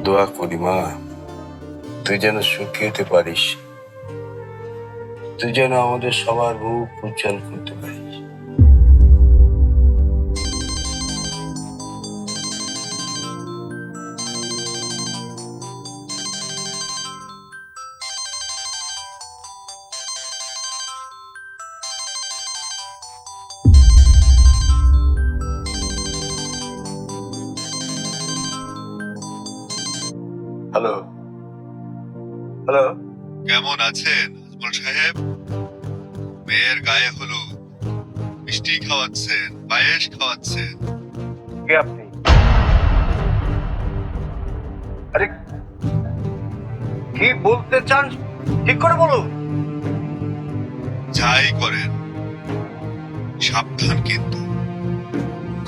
দোয়া করি মা, তুই যেন সুখী হতে পারিস, তুই যেন আমাদের সবার মুখ উজ্জ্বল করতে পারিস। হ্যালো হ্যালো, কেমন আছেন আজমল সাহেব? মেয়ের গায়ে হলুদ, মিষ্টি খাওয়াচ্ছেন, পায়েস খাওয়াচ্ছেন। কে আপনি? আরে কি বলতে চান ঠিক করে বলুন। যাই করেন সাবধান, কিন্তু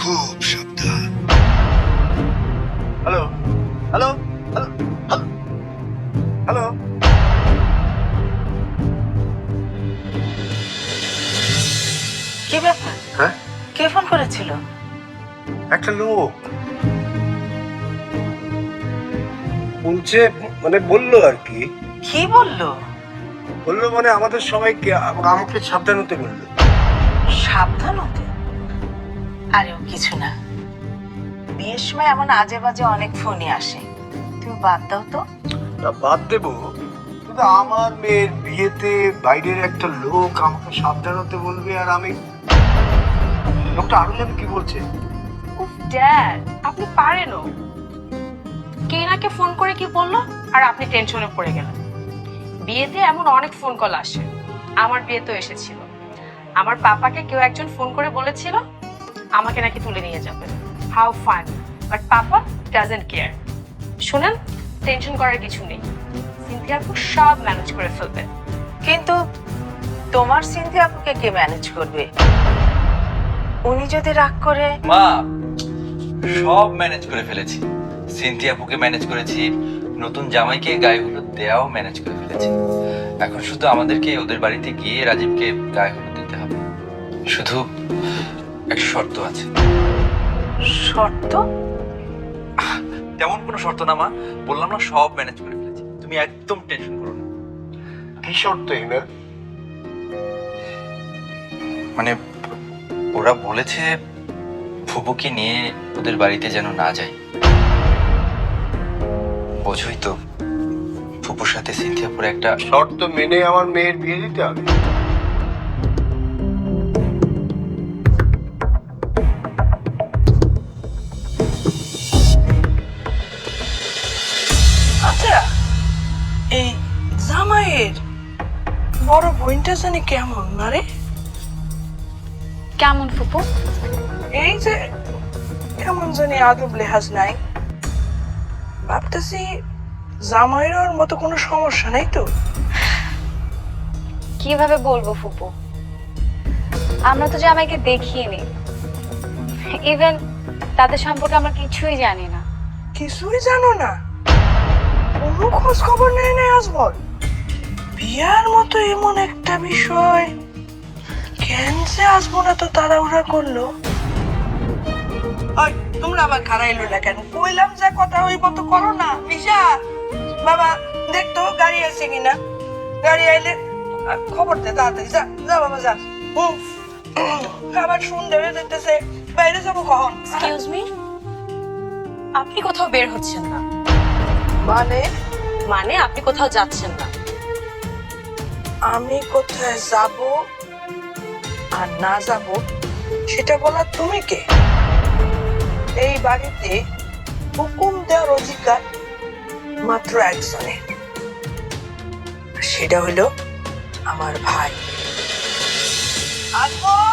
খুব সাবধান। Hello hello hello hello. কি ব্যাপার? হ্যাঁ, কে ফোন করেছিল? একটা লোক বলছে, মানে বললো আর কি। কি বললো? বললো মানে আমাদের সবাইকে, আমাকে সাবধান হতে বললো। সাবধান হতে? আরে ও কিছু না, বিয়ের সময় এমন আজে বাজে অনেক ফোনই আসে, তুমি বাদ দাও তো। তা বাদ দেবো, কিন্তু আমার মেয়ের বিয়েতে বাইরের একটা লোক আমাকে সাবধান হতে বলবে, আর আমি লোকটা আরো জানি কি বলছে। উফ ড্যাড, আপনি পারেনও। কে নাকে ফোন করে কি বললো আর আপনি টেনশনে পড়ে গেলেন। বিয়েতে এমন অনেক ফোন কল আসে, আমার বিয়েতেও এসেছিল। আমার পাপাকে কেউ একজন ফোন করে বলেছিল আমাকে নাকি তুলে নিয়ে যাবে। How fun, but papa doesn't care. শুনেন, টেনশন করার কিছু নেই, সিনথিয়া আপু সব ম্যানেজ করে ফেলবে। কিন্তু তোমার সিনথিয়া আপুকে কে ম্যানেজ করবে? উনি যদি রাগ করে। মা, সব ম্যানেজ করে ফেলেছি। সিনথিয়া আপুকে ম্যানেজ করেছি, নতুন জামাইকে গায়ে হলুদ দেওয়াও ম্যানেজ করে ফেলেছি। এখন শুধু আমাদেরকে ওদের বাড়িতে গিয়ে রাজীবকে গায়ে হলুদ দিতে হবে। শুধু একটা শর্ত আছে। শর্ত? তেমন কোনো শর্ত না মা, বললাম না সব ম্যানেজ করে ফেলেছি, তুমি একদম টেনশন করো না। কি শর্ত হিমেল? মানে ওরা বলেছে ফুপুকে নিয়ে ওদের বাড়িতে যেন না যাই। বোঝোই তো, ফুপুর সাথে সিনথিয়াপুর একটা শর্ত মেনে আমার মেয়ের বিয়ে দিতে হবে। আচ্ছা, এই জামাইয়ের বড় বোনটা জানি কেমন না রে? কেমন ফুপু? এই যে কেমন জানি আদব লেহাজ নাই। ভাবতেছি জামাইয়ের ওর মতো কোনো সমস্যা নাই তো? কিভাবে বলবো ফুপু, আমরা তো জামাইকে দেখিনি, ইভেন তাদের সম্পর্কে আমরা কিছুই জানি না। কিছুই জানো না? কোনো খোঁজ খবর নেই নাই আজমল? বিয়ার মতো এমন একটা বিষয় কেন যে আজমল এত তাড়াহুড়া করলো? ওই তোমরা আবার খারাইলো না কেন? কইলাম যা কথা ওই মতো করো না। বিশা বাবা, দেখতো গাড়ি আছে কিনা, গাড়ি আইলে খবর দে তাড়াতাড়ি। যা যা বাবা যা। আবার সুন্দর দেখতেছে, বাইরে যাবো কখন? এক্সকিউজ মি, আপনি কোথাও বের হচ্ছেন না? মানে মানে আপনি কোথাও যাচ্ছেন না? আমি কোথায় যাব আর না যাব সেটা বলার তুমি কে? এই বাড়িতে হুকুম দেওয়ার অধিকার মাত্র একজনের, সেটা হলো আমার ভাই আজমল।